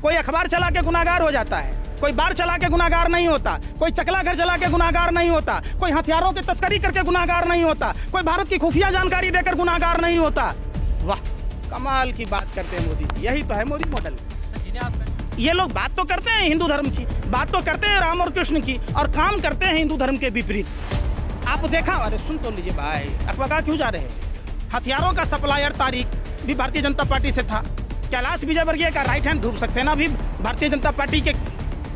कोई अखबार चला के गुनाहगार हो जाता है, कोई बार चला के गुनाहगार नहीं होता, कोई चकला घर चला के गुनाहगार नहीं होता, कोई हथियारों की तस्करी करके गुनाहगार नहीं होता, कोई भारत की खुफिया जानकारी देकर गुनाहगार नहीं होता। वाह, कमाल की बात करते हैं मोदी जी, यही तो है मोदी मॉडल। ये लोग बात तो करते हैं हिंदू धर्म की, बात तो करते हैं राम और कृष्ण की, और काम करते हैं हिंदू धर्म के विपरीत। आप देखा, अरे सुन तो लीजिए भाई, आप बता क्यों जा रहे हैं? हथियारों का सप्लायर तारिक भी भारतीय जनता पार्टी से था, कैलाश विजयवर्गीय का राइट हैंड ध्रुव सक्सेना भी भारतीय जनता पार्टी के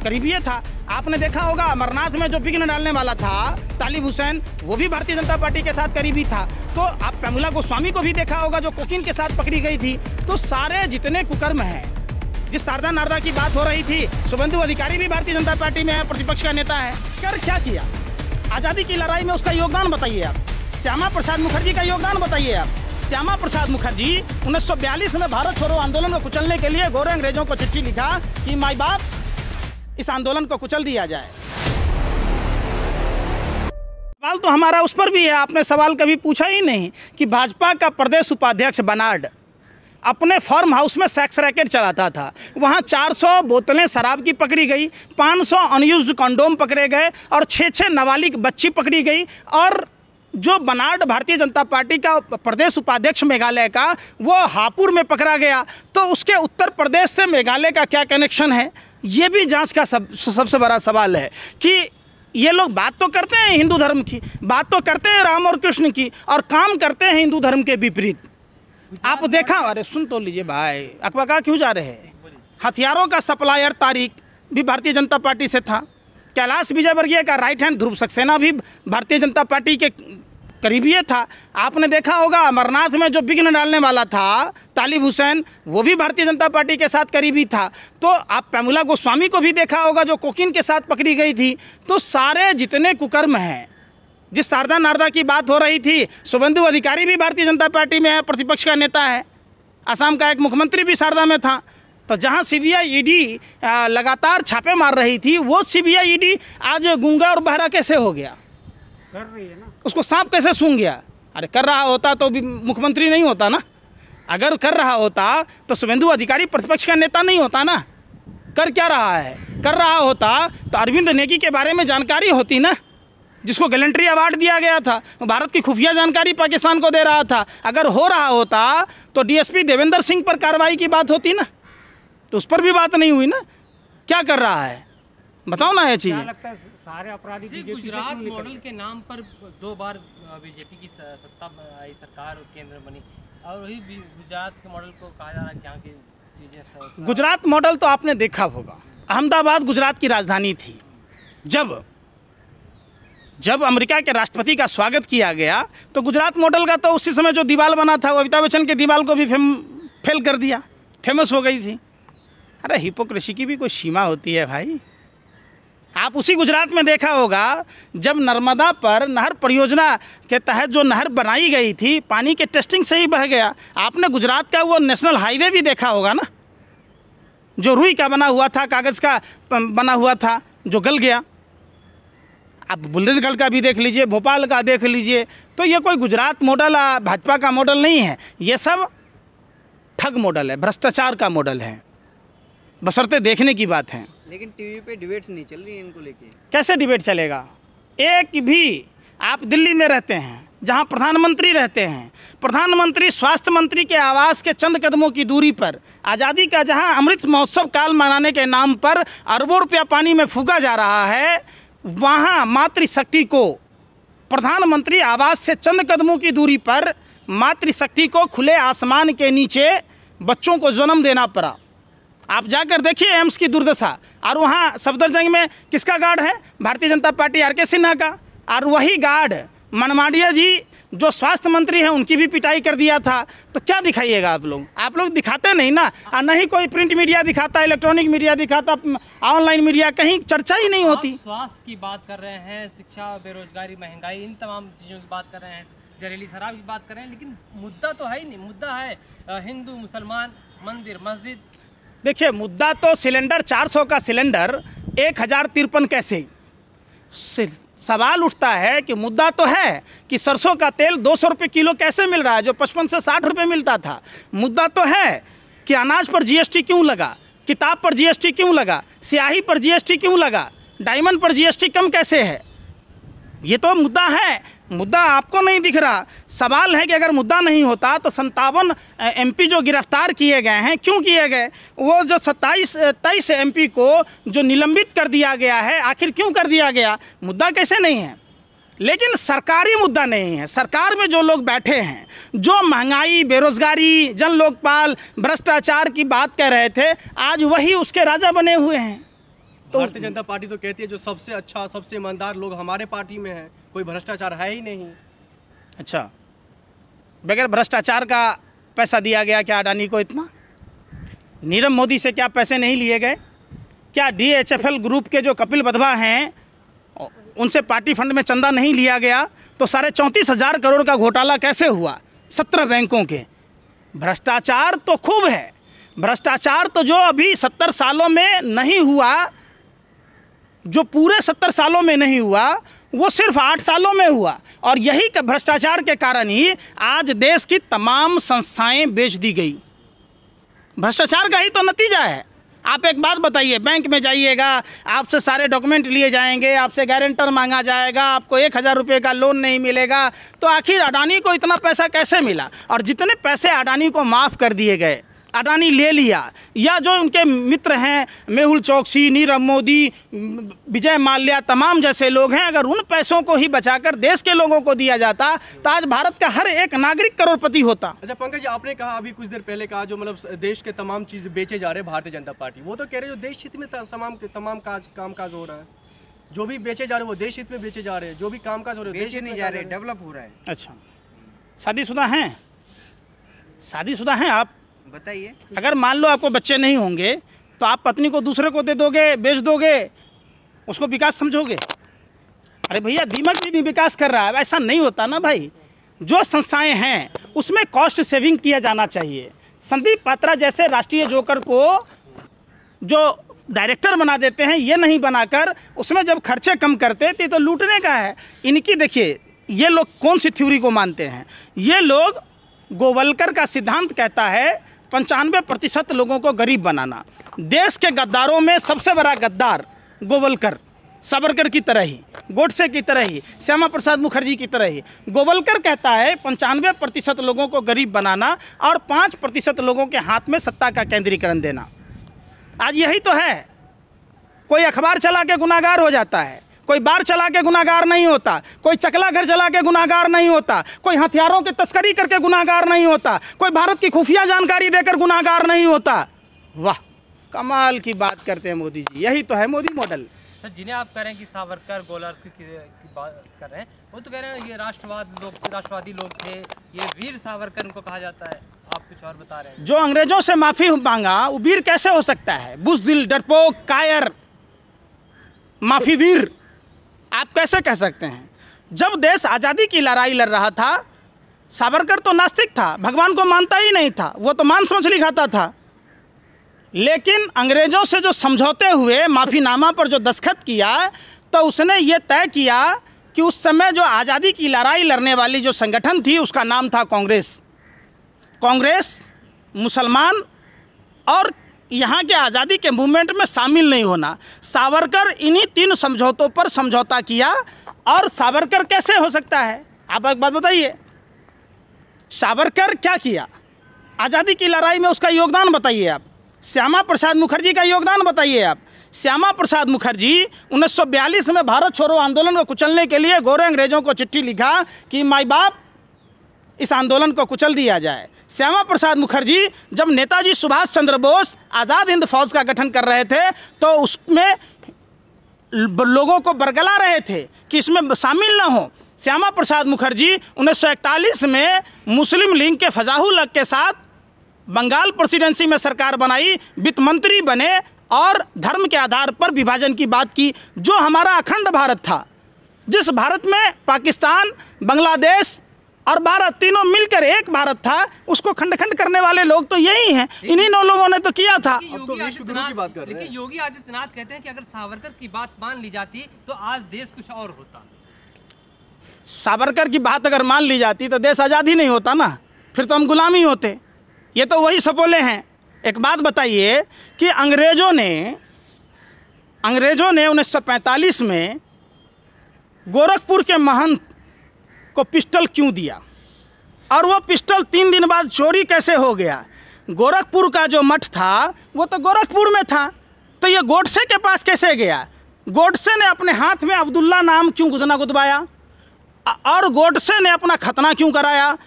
करीबी था। आपने देखा होगा अमरनाथ में जो विघ्न डालने वाला था तालिब हुसैन, वो भी भारतीय जनता पार्टी के साथ करीबी था। तो आप प्रमिला गोस्वामी को भी देखा होगा जो कोकीन के साथ पकड़ी गई थी। तो सारे जितने कुकर्म हैं, जिस शारदा नारदा की बात हो रही थी, शुभेंदु अधिकारी भी भारतीय जनता पार्टी में है, प्रतिपक्ष का नेता है। कर क्या किया? आज़ादी की लड़ाई में उसका योगदान बताइए आप। श्यामा प्रसाद मुखर्जी का योगदान बताइए आप। श्यामा प्रसाद मुखर्जी 1942 में भारत छोड़ो आंदोलन को कुचलने के लिए गोरे अंग्रेजों को चिट्ठी लिखा कि माई बाप, इस आंदोलन को कुचल दिया जाए। सवाल तो हमारा उस पर भी है, आपने सवाल कभी पूछा ही नहीं कि भाजपा का प्रदेश उपाध्यक्ष बनार्ड अपने फार्म हाउस में सेक्स रैकेट चलाता था। वहाँ 400 बोतलें शराब की पकड़ी गई, 500 अनयूज्ड कंडोम पकड़े गए और 6 नाबालिग बच्ची पकड़ी गई। और जो बनार्ड भारतीय जनता पार्टी का प्रदेश उपाध्यक्ष मेघालय का, वो हापुड़ में पकड़ा गया। तो उसके उत्तर प्रदेश से मेघालय का क्या कनेक्शन है? ये भी जांच का सबसे बड़ा सवाल है कि ये लोग बात तो करते हैं हिंदू धर्म की, बात तो करते हैं राम और कृष्ण की, और काम करते हैं हिंदू धर्म के विपरीत। आप देखा, अरे सुन तो लीजिए भाई, अकबका क्यों जा रहे हैं? हथियारों का सप्लायर तारिक भी भारतीय जनता पार्टी से था, कैलाश विजयवर्गीय का राइट हैंड ध्रुव सक्सेना भी भारतीय जनता पार्टी के करीबी था। आपने देखा होगा अमरनाथ में जो विघ्न डालने वाला था तालिब हुसैन, वो भी भारतीय जनता पार्टी के साथ करीबी था। तो आप प्रमिला गोस्वामी को भी देखा होगा जो कोकीन के साथ पकड़ी गई थी। तो सारे जितने कुकर्म हैं, जिस शारदा नारदा की बात हो रही थी, शुभेंदु अधिकारी भी भारतीय जनता पार्टी में है, प्रतिपक्ष का नेता है। असम का एक मुख्यमंत्री भी शारदा में था। तो जहां सीबीआई ईडी लगातार छापे मार रही थी, वो सीबीआई ईडी आज गूंगा और बहरा कैसे हो गया? कर रही है ना, उसको सांप कैसे सूंघ गया? अरे कर रहा होता तो भी मुख्यमंत्री नहीं होता ना। अगर कर रहा होता तो शुभेंदु अधिकारी प्रतिपक्ष का नेता नहीं होता ना। कर क्या रहा है? कर रहा होता तो अरविंद नेगी के बारे में जानकारी होती ना, जिसको गैलेंट्री अवार्ड दिया गया था। भारत की खुफिया जानकारी पाकिस्तान को दे रहा था। अगर हो रहा होता तो डीएसपी देवेंद्र सिंह पर कार्रवाई की बात होती ना, तो उस पर भी बात नहीं हुई ना। क्या कर रहा है बताओ ना ये चीज़। लगता है सारे अपराधी गुजरात मॉडल के नाम पर 2 बार बीजेपी की सत्ता आई, सरकार और केंद्र बनी, और वही गुजरात के मॉडल को कहा जा रहा है क्या की चीज़ें। गुजरात मॉडल तो आपने देखा होगा, अहमदाबाद गुजरात की राजधानी थी। जब अमेरिका के राष्ट्रपति का स्वागत किया गया तो गुजरात मॉडल का तो उसी समय जो दीवार बना था वो अमिताभ बच्चन के दीवार को भी फेल कर दिया, फेमस हो गई थी। अरे हिपोक्रेसी की भी कोई सीमा होती है भाई। आप उसी गुजरात में देखा होगा जब नर्मदा पर नहर परियोजना के तहत जो नहर बनाई गई थी, पानी के टेस्टिंग से ही बह गया। आपने गुजरात का वो नेशनल हाईवे भी देखा होगा ना, जो रुई का बना हुआ था, कागज़ का बना हुआ था, जो गल गया। आप बुंदेलखंड का भी देख लीजिए, भोपाल का देख लीजिए। तो ये कोई गुजरात मॉडल भाजपा का मॉडल नहीं है, ये सब ठग मॉडल है, भ्रष्टाचार का मॉडल है। बशर्ते देखने की बात है। लेकिन टीवी पे डिबेट्स नहीं चल रही इनको लेके। कैसे डिबेट चलेगा? एक भी, आप दिल्ली में रहते हैं जहां प्रधानमंत्री रहते हैं, प्रधानमंत्री स्वास्थ्य मंत्री के आवास के चंद कदमों की दूरी पर आज़ादी का जहां अमृत महोत्सव काल मनाने के नाम पर अरबों रुपया पानी में फूका जा रहा है, वहां मातृशक्ति को प्रधानमंत्री आवास से चंद कदमों की दूरी पर मातृशक्ति को खुले आसमान के नीचे बच्चों को जन्म देना पड़ा। आप जाकर देखिए एम्स की दुर्दशा। और वहाँ सफदरजंग में किसका गार्ड है? भारतीय जनता पार्टी आर के सिन्हा का। और वही गार्ड मनमाडिया जी जो स्वास्थ्य मंत्री हैं उनकी भी पिटाई कर दिया था। तो क्या दिखाइएगा आप लोग दिखाते नहीं ना। और नहीं कोई प्रिंट मीडिया दिखाता, इलेक्ट्रॉनिक मीडिया दिखाता, ऑनलाइन मीडिया, कहीं चर्चा ही नहीं होती। स्वास्थ्य की बात कर रहे हैं, शिक्षा, बेरोजगारी, महंगाई, इन तमाम चीज़ों की बात कर रहे हैं, जहरीली शराब की बात कर रहे हैं, लेकिन मुद्दा तो है ही नहीं। मुद्दा है हिंदू मुसलमान, मंदिर मस्जिद। देखिए मुद्दा तो सिलेंडर 400 का सिलेंडर 1053 कैसे। सवाल उठता है कि मुद्दा तो है कि सरसों का तेल 200 रुपये किलो कैसे मिल रहा है जो 55 से 60 रुपये मिलता था। मुद्दा तो है कि अनाज पर जीएसटी क्यों लगा। किताब पर जीएसटी क्यों लगा, स्याही पर जीएसटी क्यों लगा, डायमंड पर जीएसटी कम कैसे है? ये तो मुद्दा है, मुद्दा आपको नहीं दिख रहा। सवाल है कि अगर मुद्दा नहीं होता तो 57 एमपी जो गिरफ्तार किए गए हैं क्यों किए गए? वो जो 23 एमपी को जो निलंबित कर दिया गया है, आखिर क्यों कर दिया गया? मुद्दा कैसे नहीं है? लेकिन सरकारी मुद्दा नहीं है। सरकार में जो लोग बैठे हैं, जो महंगाई, बेरोजगारी, जन लोकपाल, भ्रष्टाचार की बात कर रहे थे, आज वही उसके राजा बने हुए हैं। तो भारतीय जनता पार्टी तो कहती है जो सबसे अच्छा, सबसे ईमानदार लोग हमारे पार्टी में हैं, कोई भ्रष्टाचार है ही नहीं। अच्छा, बगैर भ्रष्टाचार का पैसा दिया गया क्या अडानी को इतना? नीरव मोदी से क्या पैसे नहीं लिए गए? क्या DHFL ग्रुप के जो कपिल वधवा हैं उनसे पार्टी फंड में चंदा नहीं लिया गया? तो 34,500 करोड़ का घोटाला कैसे हुआ 17 बैंकों के? भ्रष्टाचार तो खूब है। भ्रष्टाचार तो जो अभी 70 सालों में नहीं हुआ, जो पूरे 70 सालों में नहीं हुआ, वो सिर्फ 8 सालों में हुआ। और यही भ्रष्टाचार के कारण ही आज देश की तमाम संस्थाएं बेच दी गई। भ्रष्टाचार का ही तो नतीजा है। आप एक बात बताइए, बैंक में जाइएगा, आपसे सारे डॉक्यूमेंट लिए जाएंगे, आपसे गारंटर मांगा जाएगा, आपको 1,000 रुपये का लोन नहीं मिलेगा। तो आखिर अडानी को इतना पैसा कैसे मिला? और जितने पैसे अडानी को माफ़ कर दिए गए, अडानी ले लिया, या जो उनके मित्र हैं मेहुल चोकसी, नीरव मोदी, विजय माल्या, तमाम जैसे लोग हैं, अगर उन पैसों को ही बचाकर देश के लोगों को दिया जाता तो आज भारत का हर एक नागरिक करोड़पति होता। अच्छा पंकज जी, आपने कहा अभी कुछ देर पहले कहा जो मतलब देश के तमाम चीज़ बेचे जा रहे हैं भारतीय जनता पार्टी, वो तो कह रहे हैं जो देश हित में तमाम कामकाज हो रहा है, जो भी बेचे जा रहे हैं वो देश हित में बेचे जा रहे हैं, जो भी कामकाज हो रहे हैं बेचे नहीं जा रहे, डेवलप हो रहा है। अच्छा, शादीशुदा हैं? शादीशुदा हैं आप? बताइए। अगर मान लो आपको बच्चे नहीं होंगे तो आप पत्नी को दूसरे को दे दोगे, बेच दोगे, उसको विकास समझोगे? अरे भैया, दीमक भी विकास कर रहा है, ऐसा नहीं होता ना भाई। जो संस्थाएं हैं उसमें कॉस्ट सेविंग किया जाना चाहिए। संदीप पात्रा जैसे राष्ट्रीय जोकर को जो डायरेक्टर बना देते हैं, ये नहीं बनाकर उसमें जब खर्चे कम करते थे तो लूटने का है। इनकी देखिए, ये लोग कौन सी थ्योरी को मानते हैं? ये लोग, गोवलकर का सिद्धांत कहता है 95% लोगों को गरीब बनाना। देश के गद्दारों में सबसे बड़ा गद्दार गोवलकर, सावरकर की तरह ही, गोडसे की तरह ही, श्यामा प्रसाद मुखर्जी की तरह ही। गोवलकर कहता है 95% लोगों को गरीब बनाना और 5% लोगों के हाथ में सत्ता का केंद्रीकरण देना। आज यही तो है। कोई अखबार चला के गुनाहगार हो जाता है, कोई बार चला के गुनाहगार नहीं होता, कोई चकला घर चला के गुनाहगार नहीं होता, कोई हथियारों की तस्करी करके गुनाहगार नहीं होता, कोई भारत की खुफिया जानकारी देकर गुनाहगार नहीं होता। वाह, कमाल की बात करते हैं मोदी जी। यही तो है मोदी मॉडल। सर, जिन्हें आप कह रहे हैं कि सावरकर, गोवलकर की बात कर रहे हैं, वो तो कह रहे हैं ये राष्ट्रवादी लोग थे, ये वीर सावरकर उनको कहा जाता है। आप कुछ और बता रहे हैं। जो अंग्रेजों से माफ़ी मांगा वो वीर कैसे हो सकता है? बुज़दिल, डरपोक, कायर, माफ़ी वीर आप कैसे कह सकते हैं? जब देश आज़ादी की लड़ाई लड़ रहा था, सावरकर तो नास्तिक था, भगवान को मानता ही नहीं था, वो तो मांस मछली खाता था। लेकिन अंग्रेज़ों से जो समझौते हुए, माफ़ीनामा पर जो दस्तखत किया, तो उसने ये तय किया कि उस समय जो आज़ादी की लड़ाई लड़ने वाली जो संगठन थी उसका नाम था कांग्रेस। कांग्रेस मुसलमान और यहाँ के आज़ादी के मूवमेंट में शामिल नहीं होना। सावरकर इन्हीं 3 समझौतों पर समझौता किया। और सावरकर कैसे हो सकता है? आप एक बात बताइए, सावरकर क्या किया आज़ादी की लड़ाई में? उसका योगदान बताइए आप। श्यामा प्रसाद मुखर्जी का योगदान बताइए आप। श्यामा प्रसाद मुखर्जी 1942 में भारत छोड़ो आंदोलन को कुचलने के लिए गोरे अंग्रेज़ों को चिट्ठी लिखा कि माई बाप इस आंदोलन को कुचल दिया जाए। श्यामा प्रसाद मुखर्जी जब नेताजी सुभाष चंद्र बोस आज़ाद हिंद फौज का गठन कर रहे थे तो उसमें लोगों को बरगला रहे थे कि इसमें शामिल ना हो। श्यामा प्रसाद मुखर्जी 1941 में मुस्लिम लीग के फजाहुल हक के साथ बंगाल प्रेसिडेंसी में सरकार बनाई, वित्त मंत्री बने और धर्म के आधार पर विभाजन की बात की। जो हमारा अखंड भारत था, जिस भारत में पाकिस्तान, बांग्लादेश और भारत तीनों मिलकर एक भारत था, उसको खंड खंड करने वाले लोग तो यही हैं। इन्हीं 9 लोगों ने तो किया था। लेकिन योगी आदित्यनाथ कहते हैं कि अगर सावरकर की बात मान ली जाती तो आज देश कुछ और होता। सावरकर की बात अगर मान ली जाती तो देश आज़ाद ही नहीं होता ना, फिर तो हम गुलामी होते। ये तो वही सपोले हैं। एक बात बताइए कि अंग्रेज़ों ने 1945 में गोरखपुर के महंत को पिस्टल क्यों दिया, और वो पिस्टल 3 दिन बाद चोरी कैसे हो गया? गोरखपुर का जो मठ था वो तो गोरखपुर में था, तो ये गोडसे के पास कैसे गया? गोडसे ने अपने हाथ में अब्दुल्ला नाम क्यों गुदवाया, और गोडसे ने अपना खतना क्यों कराया?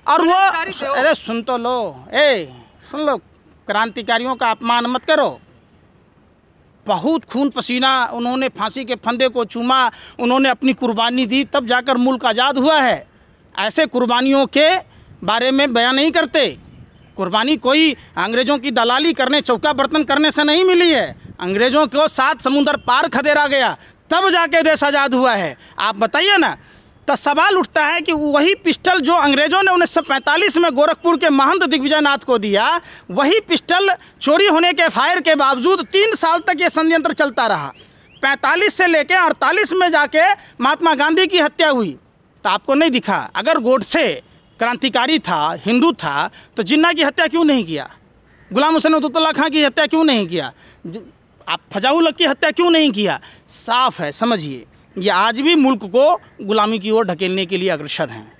और वो अरे सुन तो लो, सुन लो, क्रांतिकारियों का अपमान मत करो। बहुत खून पसीना उन्होंने फांसी के फंदे को चूमा, उन्होंने अपनी कुर्बानी दी, तब जाकर मुल्क आज़ाद हुआ है। ऐसे कुर्बानियों के बारे में बयान नहीं करते। कुर्बानी कोई अंग्रेज़ों की दलाली करने, चौका बर्तन करने से नहीं मिली है। अंग्रेज़ों को 7 समुंदर पार खदेड़ा गया, तब जाके देश आज़ाद हुआ है। आप बताइए ना। तो सवाल उठता है कि वही पिस्टल जो अंग्रेज़ों ने 1945 में गोरखपुर के महंत दिग्विजय नाथ को दिया, वही पिस्टल चोरी होने के फायर के बावजूद 3 साल तक ये षड्यंत्र चलता रहा। 45 से लेकर 48 में जाके महात्मा गांधी की हत्या हुई, तो आपको नहीं दिखा? अगर गोडसे क्रांतिकारी था, हिंदू था, तो जिन्ना की हत्या क्यों नहीं किया? गुलाम हुसैन अब्दुल्ला खां की हत्या क्यों नहीं किया? आप फजाउल हक की हत्या क्यों नहीं किया? साफ है, समझिए, ये आज भी मुल्क को गुलामी की ओर ढकेलने के लिए अग्रसर हैं।